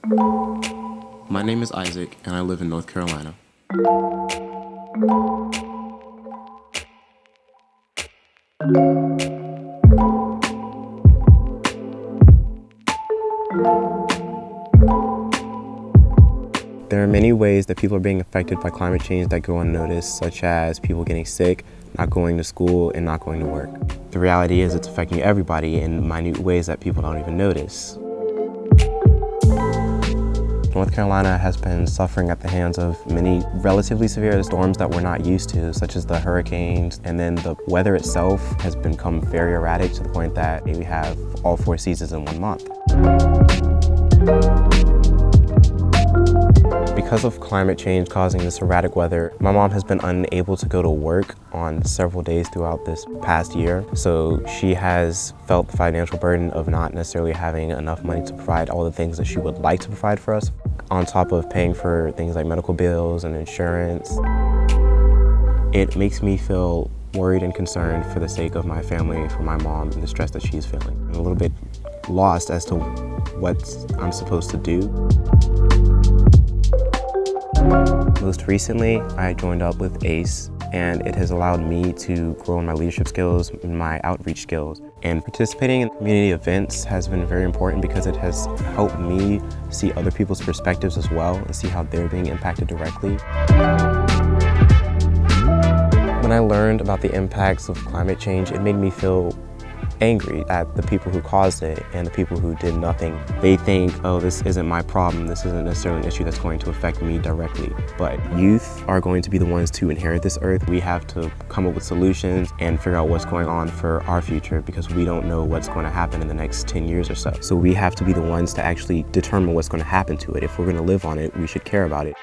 My name is Isaac, and I live in North Carolina. There are many ways that people are being affected by climate change that go unnoticed, such as people getting sick, not going to school, and not going to work. The reality is it's affecting everybody in minute ways that people don't even notice. North Carolina has been suffering at the hands of many relatively severe storms that we're not used to, such as the hurricanes, and then the weather itself has become very erratic to the point that we have all 4 seasons in 1 month. Because of climate change causing this erratic weather, my mom has been unable to go to work on several days throughout this past year. So she has felt the financial burden of not necessarily having enough money to provide all the things that she would like to provide for us, on top of paying for things like medical bills and insurance. It makes me feel worried and concerned for the sake of my family, for my mom, and the stress that she's feeling. I'm a little bit lost as to what I'm supposed to do. Most recently, I joined up with ACE, and it has allowed me to grow in my leadership skills and my outreach skills. And participating in community events has been very important because it has helped me see other people's perspectives as well and see how they're being impacted directly. When I learned about the impacts of climate change, it made me feel angry at the people who caused it and the people who did nothing. They think, oh, this isn't my problem, this isn't necessarily an issue that's going to affect me directly. But youth are going to be the ones to inherit this earth. We have to come up with solutions and figure out what's going on for our future, because we don't know what's going to happen in the next 10 years or so. So we have to be the ones to actually determine what's going to happen to it. If we're going to live on it, we should care about it.